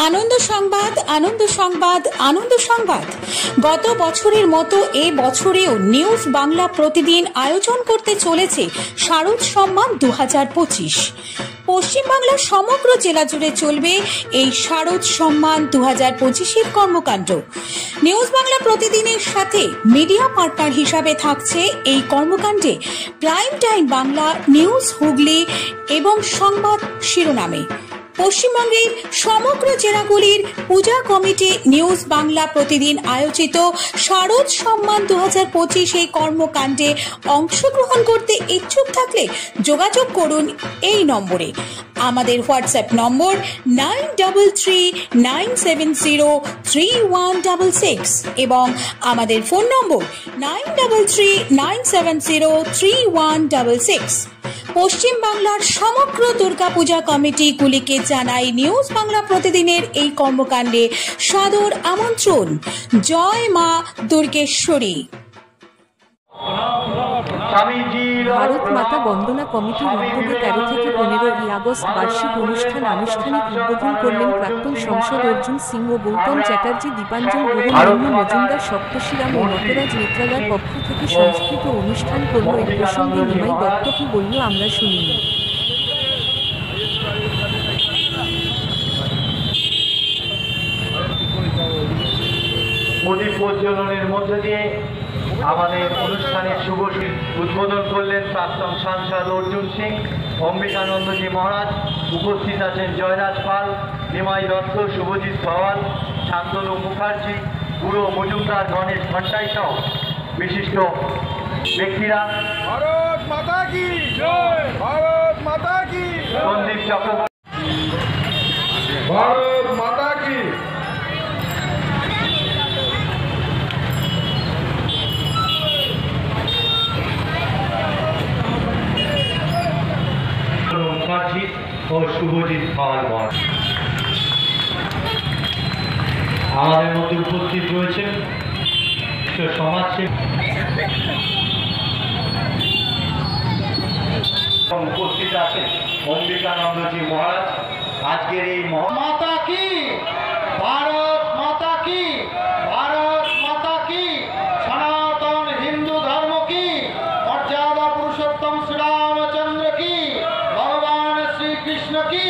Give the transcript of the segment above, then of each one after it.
আনন্দ সংবাদ, আনন্দ সংবাদ, আনন্দ সংবাদ। গত বছরের মতো এ বছরেও নিউজ বাংলা প্রতিদিন আয়োজন করতে চলেছে শারদ সম্মান 2025। পশ্চিমবাংলার সমগ্র জেলা জুড়ে চলবে এই শারদ সম্মান 2025-এর কর্মকাণ্ড। নিউজ বাংলা প্রতিদিনের সাথে মিডিয়া পার্টনার হিসাবে থাকছে এই কর্মকাণ্ডে prime time Bangla, news Hooghly এবং সংবাদ শিরোনামে। পশ্চিমবঙ্গের সমগ্র জেলাগুলির পূজা কমিটি নিউজ বাংলা প্রতিদিন আয়োজিত শারদ সম্মান 2025 এই কর্মকাণ্ডে অংশগ্রহণ করতে ইচ্ছুক থাকলে যোগাযোগ করুন এই নম্বরে। আমাদের হোয়াটসঅ্যাপ নম্বর 9339703166 এবং আমাদের ফোন নম্বর 9339703166। পশ্চিম বাংলার সমগ্র দুর্গাপূজা কমিটিগুলিকে জানাই নিউজ বাংলা প্রতিদিনের এই কর্মকাণ্ডে সাদর আমন্ত্রণ। জয় মা দুর্গেশ্বরী। ভারত মাতা বন্দনা কমিটির উদ্যোগে 13 থেকে 15 আগস্ট বার্ষিক অনুষ্ঠান আনুষ্ঠানিক উদ্বোধন করলেন প্রাক্তন সাংসদ অর্জুন সিং ও গৌতম চ্যাটার্জি, দীপাঞ্জন গুহ, মুন্নু মজুমদার, সপ্তশীরাম ও নটরাজ নেত্রালার পক্ষ থেকে সংস্কৃত অনুষ্ঠান করল। এই প্রসঙ্গে নিমাই দত্ত কি বলল আমরা শুনিনি। প্রদীপ প্রজ্বলনের মধ্য দিয়ে আমাদের অনুষ্ঠানের শুভ উদ্বোধন করলেন প্রাক্তন সাংসদ অর্জুন সিং, অম্বিকানন্দজি মহারাজ। উপস্থিত আছেন জয়রাজ পাল, নিমাই দত্ত, শুভজিৎ সওয়াল, শান্তনু মুখার্জি, বুড়ো মজুমদার, গণেশ ভট্টাই সহ বিশিষ্ট ব্যক্তিরা। ভারত মাতা কি জয়, ভারত মাতা কি সন্দীপ চক্রবর্তী, ভারত মাতা কি। মুখার্জি ও শুভজিৎ সওয়াল। আমাদের মধ্যে উপস্থিত রয়েছেন সমাজসেবী, উপস্থিত আছেন অম্বিকানন্দজি মহারাজ। আজকের এই মাতা কি, ভারত মাতা কি, ভারত মাতা কি, সনাতন হিন্দু ধর্ম কি, মর্যাদা পুরুষোত্তম শ্রীরামচন্দ্র কি, ভগবান শ্রীকৃষ্ণ কি।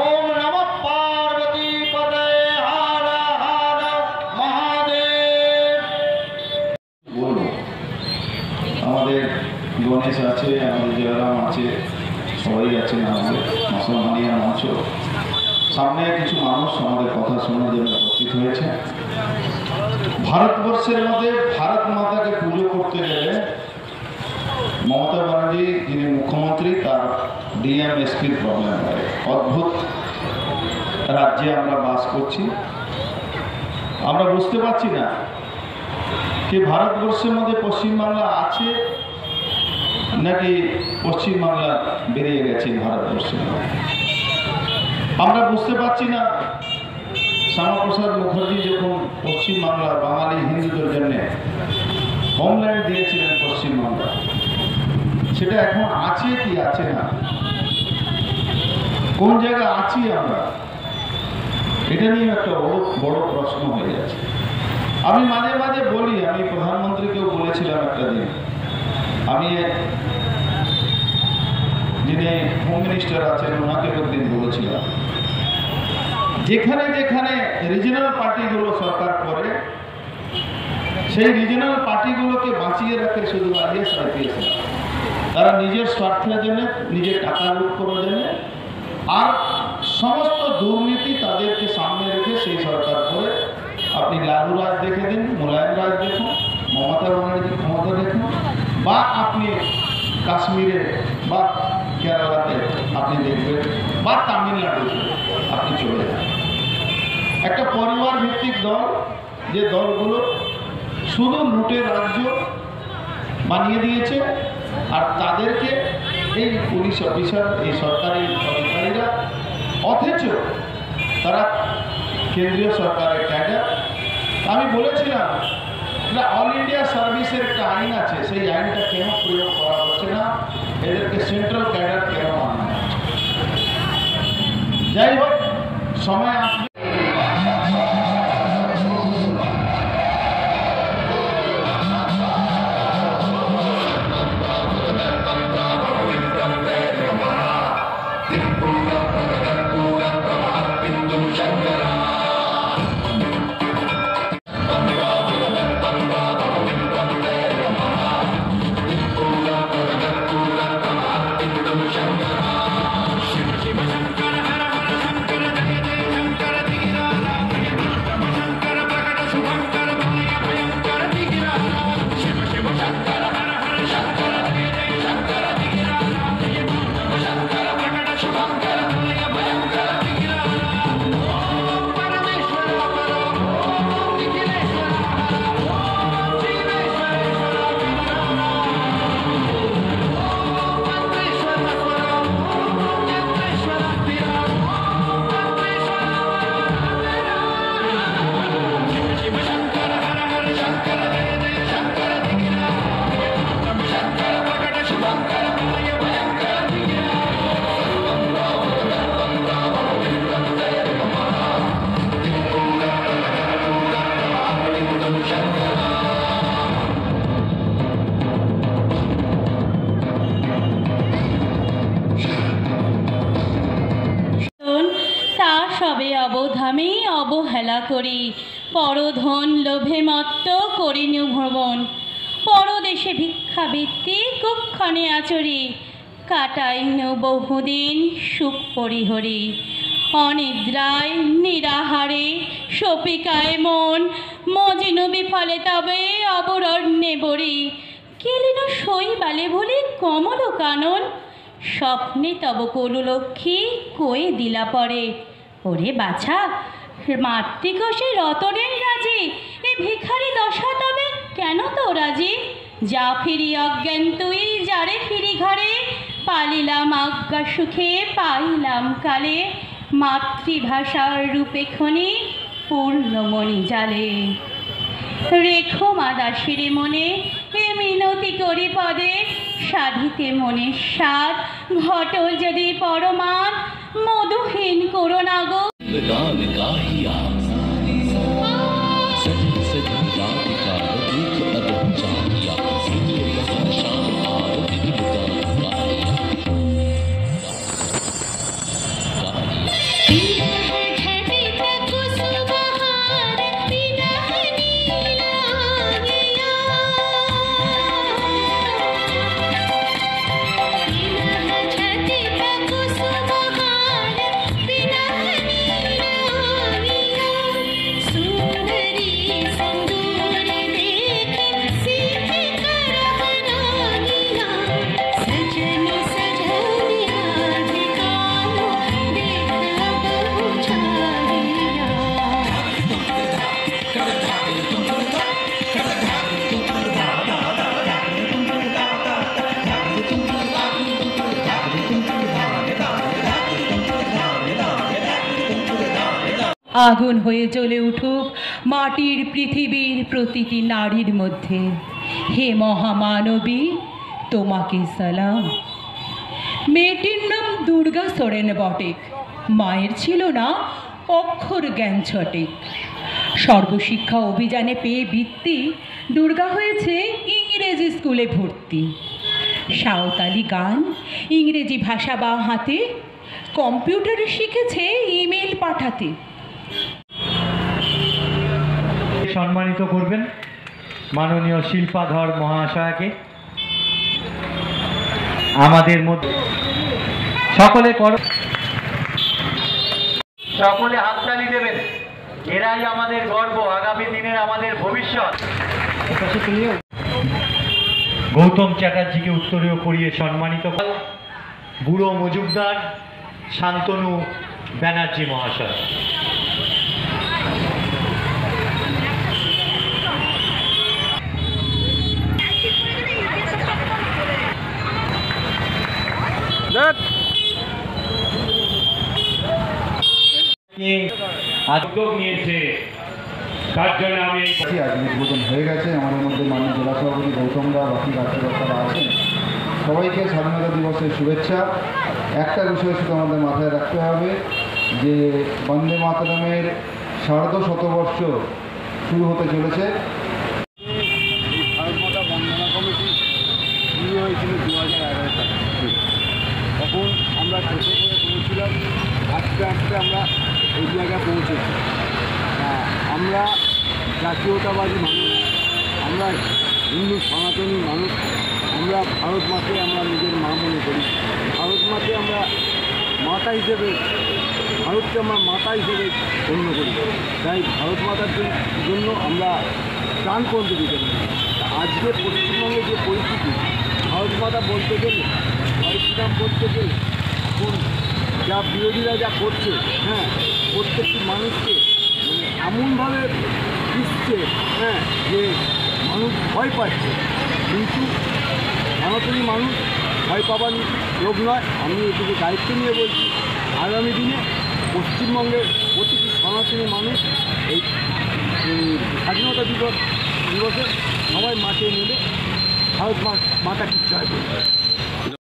ওম নমঃ পার্বতী পদে, হর হর মহাদেব। আমাদের গণেশ আছে, আমাদের জয়রাম আছে, সবাই আছেন, আমাদের মুসলমানিয়া মঞ্চ। সামনে কিছু মানুষ আমাদের কথা শোনার জন্য উপস্থিত হয়েছে। ভারতবর্ষের মধ্যে ভারত মাতাকে পুজো করতে গেলে মমতা ব্যানার্জি যিনি মুখ্যমন্ত্রী, তার ডিএমএসপির প্রবলেম হয়। অদ্ভুত রাজ্যে আমরা বাস করছি, আমরা বুঝতে পারছি না কি ভারতবর্ষের মধ্যে পশ্চিমবাংলা আছে নাকি পশ্চিমবাংলা বেরিয়ে গেছে ভারতবর্ষের মধ্যে। আমরা বুঝতে পারছি না। শ্যামাপ্রসাদ মুখার্জি যখন পশ্চিমবাংলা বাঙালি হিন্দুদের জন্য হোমল্যান্ড দিয়েছিলেন পশ্চিমবাংলা, সেটা এখন আছে কি আছে না, কোন জায়গায় আছি আমরা, এটা নিয়ে একটা বড় প্রশ্ন হয়ে যাচ্ছে। আমি মাঝে মাঝে বলি, আমি প্রধানমন্ত্রীকেও বলেছিলাম একটা দিন, আমি যিনি হোম মিনিস্টার আছেন ওনাকে একদিন বলেছিলাম, যেখানে যেখানে রিজনাল পার্টিগুলো সরকার করে সেই রিজনাল পার্টিগুলোকে বাঁচিয়ে রাখে শুধু আইএস আইপিএস, তারা নিজের স্বার্থের জন্য, নিজের টাকা লুট করার জন্য, আর সমস্ত দুর্নীতি তাদেরকে সামনে রেখে সেই সরকার করে। আপনি লালু রাজ দেখে দিন, মুলায়ম রাজ দেখুন, মমতা ব্যানার্জি ক্ষমতা দেখুন, বা আপনি কাশ্মীরে বা কেরালাতে আপনি দেখবেন, বা তামিলনাড়ুতে আপনি চলে যান। একটা পরিবার ভিত্তিক দল, যে দলগুলো শুধু লুটের রাজ্য বানিয়ে দিয়েছে, আর তাদেরকে এই পুলিশ অফিসার, এই সরকারি কর্মচারীরা, অথচ তারা কেন্দ্রীয় সরকারের ক্যাডার। আমি বলেছিলাম অল ইন্ডিয়া সার্ভিসের একটা আইন আছে, সেই আইনটা কেন প্রয়োগ করা হচ্ছে না, এদেরকে সেন্ট্রাল ক্যাডার কেন আনা হচ্ছে। যাই হোক, সময় আসবে। নবধামে অবহেলা করি, পরধন লোভে মত্ত করিনু ভ্রমণ, পরদেশে ভিক্ষাবৃত্তি কুক্ষণে আচরি, কাটাইনু বহুদিন সুখ পরিহরি, অনিদ্রায় নিরাহারে সপিকায় মন, মজিনু বিফলে তবে অবরণ্যে বরি, কেলিনু শৈবালে ভুলি কমল কানন, স্বপ্নে তব করুলক্ষ্মী কয়ে দিলা পরে, ওরে বাছা মাতৃকোষে রতনের রাজি, এ ভিখারি দশা তবে কেন তো রাজি, যা ফিরি অজ্ঞান তুই যারে ফিরি ঘরে, পালিলাম আজ্ঞা সুখে পাইলাম কালে, মাতৃভাষার রূপে খনি পূর্ণমণি জালে, রেখো মা দাসীর মনে এ মিনতি করি পদে, সাধিতে মনে সাধ ঘটল যদি পরমাদ, মধুহীন করোনা গো। আগুন হয়ে জ্বলে উঠুক মাটির পৃথিবীর প্রতিটি নারীর মধ্যে, হে মহামানবী তোমাকে সালাম। মেয়েটির নাম দুর্গা সোরেন বটেক, মায়ের ছিল না অক্ষর জ্ঞান ছটেক। সর্বশিক্ষা অভিযানে পেয়ে বৃত্তি দুর্গা হয়েছে ইংরেজি স্কুলে ভর্তি। সাঁওতালি গান ইংরেজি ভাষা বা হাতে, কম্পিউটারে শিখেছে ইমেল পাঠাতে। সম্মানিত করবেন মাননীয় শিল্পাধর মহাশয়কে। আমাদের মধ্যে সকলে সকলে হাততালি দেবেন, এরাই আমাদের গর্ব, আগামী দিনের আমাদের ভবিষ্যৎ। গৌতম চ্যাটার্জিকে উত্তরীয় করিয়ে সম্মানিত বুড়ো মজুমদার শান্তনু ব্যানার্জি মহাশয়। উদ্যোগ নিয়েছে তার জন্য আমি আজ উদ্বোধন হয়ে গেছে। আমাদের মধ্যে মাননীয় জেলা সভাপতি গৌতমদা, বাকি কার্যকর্তারা আছেন। সবাইকে স্বাধীনতা দিবসের শুভেচ্ছা। একটা বিষয় শুধু আমাদের মাথায় রাখতে হবে যে বন্দে মাতরমের ১৫০ শুরু হতে চলেছে। ভারত মাতা বন্দনা কমিটি শুরু হয়েছিল 2011 সালে। তখন আমরা ছোটো করে পৌঁছিলাম, আস্তে আস্তে আমরা এই জায়গায় পৌঁছেছি। আমরা জাতীয়তাবাদী মানুষ, আমরা হিন্দু সনাতনী মানুষ, আমরা ভারত মাকে আমরা নিজের মা মনে করি। ভারত মাকে আমরা মাতা হিসেবে, ভারতকে আমরা মাতা হিসেবে গণ্য করি। তাই ভারত মাতার জন্য আমরা প্রাণপণ দিতে পারি। আজকে পশ্চিমবঙ্গের যে পরিস্থিতি, ভারত মাতা বলতে গেলে, ভারত বলতে গেলে এখন যা বিরোধীরা যা করছে, প্রত্যেকটি মানুষকে এমনভাবে দিচ্ছে যে মানুষ ভয় পাচ্ছে। কিন্তু সনাতনী মানুষ ভয় পাবার লোক নয়। আমি এটিকে দায়িত্ব নিয়ে বলছি, আগামী দিনে পশ্চিমবঙ্গের প্রতিটি সনাতনী মানুষ এই স্বাধীনতা দিবসে সবাই মাঠে নেমে ভারত মাতাকে জয় করবে।